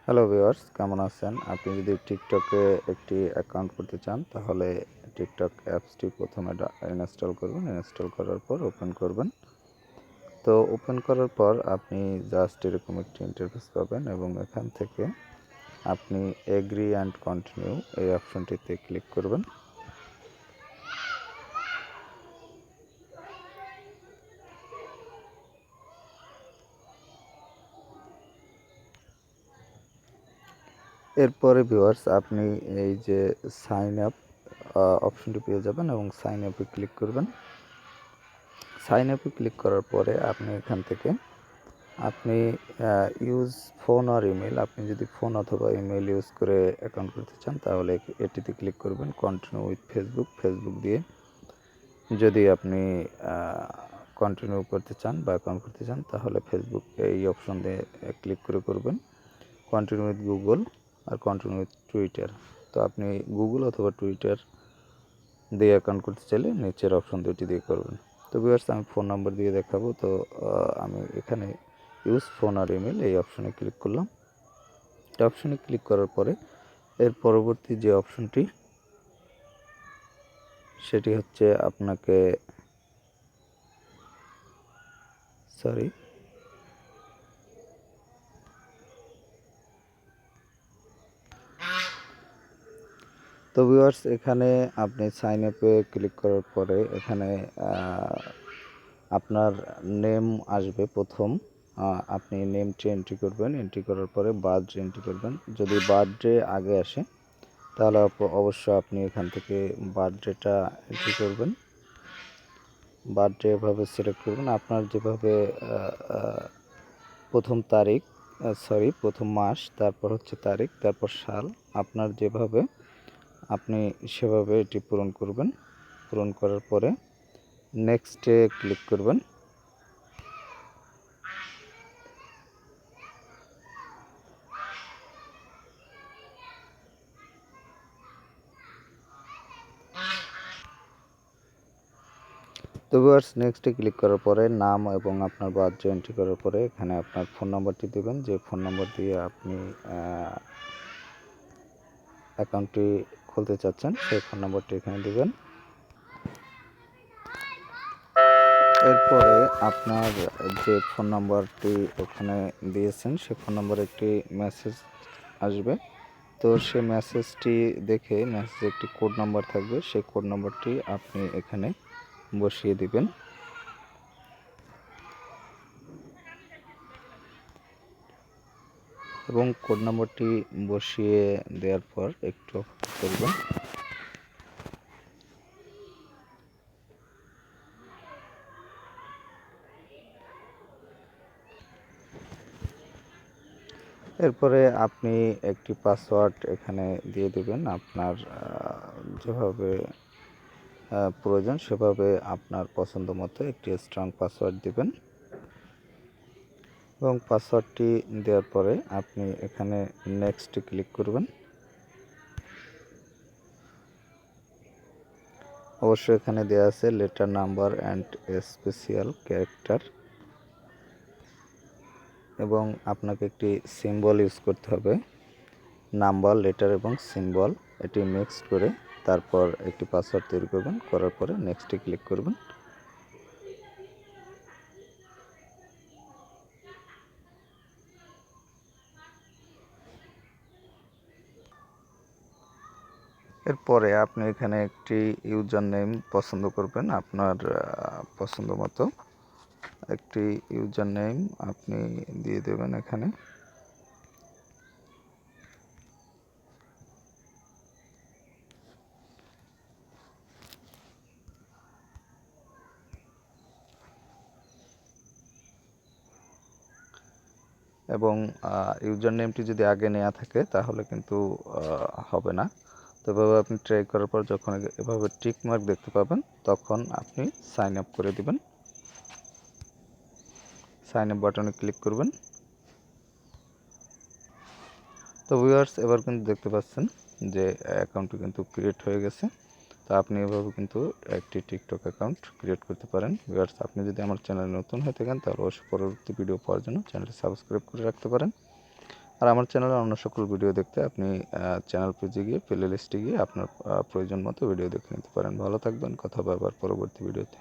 Hello viewers, কেমন আছেন? আপনি যদি টিকটকে একটি অ্যাকাউন্ট করতে চান তাহলে টিকটক অ্যাপসটি প্রথমে ইনস্টল করবেন। ইনস্টল করার পর ওপেন করবেন। তো ওপেন করার পর আপনি জাস্ট এরকম একটি ইন্টারফেস পাবেন এবং এখান থেকে আপনি এগ্রি অ্যান্ড কন্টিনিউ এই অপশনটিতে ক্লিক করবেন। এরপরে ভিউয়ার্স আপনি এই যে সাইন আপ অপশনটি পেয়ে যাবেন এবং সাইন আপে ক্লিক করবেন। সাইন আপে ক্লিক করার পরে আপনি এখান থেকে আপনি ইউজ ফোন আর ইমেল, আপনি যদি ফোন অথবা ইমেল ইউজ করে অ্যাকাউন্ট করতে চান তাহলে এটিতে ক্লিক করবেন। কন্টিনিউ উইথ ফেসবুক দিয়ে যদি আপনি কন্টিনিউ করতে চান বা অ্যাকাউন্ট করতে চান তাহলে ফেসবুক এই অপশন দিয়ে ক্লিক করবেন। কন্টিনিউ উইথ গুগল আর কন্টিনিউ উইথ টুইটার। তো আপনি গুগল অথবা টুইটার দিয়ে অ্যাকাউন্ট করতে চাইলে নিচের অপশন দুটি দিয়ে করবেন। তো ভিউয়ার্স, আমি ফোন নাম্বার দিয়ে দেখাবো। তো আমি এখানে ইউজ ফোন আর ইমেল এই অপশনে ক্লিক করলাম। এই অপশনে ক্লিক করার পরে এর পরবর্তী যে অপশনটি সেটি হচ্ছে আপনাকে তো ভিউয়ার্স, এখানে আপনি সাইন আপে ক্লিক করার পরে এখানে আপনার নেম আসবে প্রথম। আপনি নেমটি এন্ট্রি করবেন। এন্ট্রি করার পরে বার্থডে এন্ট্রি করবেন। যদি বার্থডে আগে আসে তাহলে অবশ্যই আপনি এখান থেকে বার্থডেটা এন্ট্রি করবেন। বার্থডে এভাবে সিলেক্ট করবেন। আপনার যেভাবে প্রথম মাস, তারপর হচ্ছে তারিখ, তারপর সাল, আপনার যেভাবে আপনি সেভাবে এটি পূরণ করবেন। পূরণ করার পরে নেক্সটে ক্লিক করবেন। তো ভিউয়ার্স, নেক্সটে ক্লিক করার পরে নাম এবং আপনার বার্থডে এন্ট্রি করার পরে এখানে আপনার ফোন নাম্বারটি দেবেন। যে ফোন নাম্বার দিয়ে আপনি অ্যাকাউন্টটি খুলতে চাচ্ছেন সেই ফোন নাম্বারটি এখানে দেবেন। এরপরে আপনার যে ফোন নাম্বারটি ওখানে দিয়েছেন সেই ফোন নাম্বারে একটি মেসেজ আসবে। তো সেই মেসেজটি দেখে মেসেজে একটি কোড নাম্বার থাকবে, সেই কোড নাম্বারটি আপনি এখানে বসিয়ে দিবেন। এবং কোড নাম্বারটি বসিয়ে দেওয়ার পর একটু অপেক্ষা করবেন। এরপরে আপনি একটি পাসওয়ার্ড এখানে দিয়ে দেবেন। আপনার যেভাবে প্রয়োজন সেভাবে আপনার পছন্দ মতো একটি স্ট্রং পাসওয়ার্ড দিবেন এবং পাসওয়ার্ডটি দেওয়ার পরে আপনি এখানে নেক্সট ক্লিক করবেন। অবশ্যই এখানে দেওয়া আছে letter, number and special character এবং আপনাকে একটি সিম্বল ইউজ করতে হবে। নাম্বার, লেটার এবং সিম্বল এটি মিক্সড করে তারপর একটি পাসওয়ার্ড তৈরি করবেন। করার পরে নেক্সটে ক্লিক করবেন। এরপরে আপনি এখানে একটি ইউজার নেম পছন্দ করবেন। আপনার পছন্দ মতো একটি ইউজার নেম আপনি দিয়ে দেবেন এখানে। এবং ইউজার নেমটি যদি আগে নেওয়া থাকে তাহলে কিন্তু হবে না। তো এভাবে আপনি ট্রাই করার পর যখন এভাবে টিক মার্ক দেখতে পাবেন তখন আপনি সাইন আপ করে দিবেন। সাইন আপ বাটনে ক্লিক করবেন। তো ভিউয়ার্স, এবার কিন্তু দেখতে পাচ্ছেন যে অ্যাকাউন্টটি কিন্তু ক্রিয়েট হয়ে গেছে। তো আপনি এভাবে কিন্তু একটি টিকটক অ্যাকাউন্ট ক্রিয়েট করতে পারেন। ভিউয়ার্স, আপনি যদি আমার চ্যানেলে নতুন হয়ে থাকেন তাহলে অবশ্যই পরবর্তী ভিডিও পাওয়ার জন্য চ্যানেলটি সাবস্ক্রাইব করে রাখতে পারেন। আর আমার চ্যানেলে অন্য সকল ভিডিও দেখতে আপনি চ্যানেল পেজে গিয়ে প্লে লিস্টে গিয়ে আপনার প্রয়োজন মতো ভিডিও দেখে নিতে পারেন। ভালো থাকবেন, কথা হবে আবার পরবর্তী ভিডিওতে।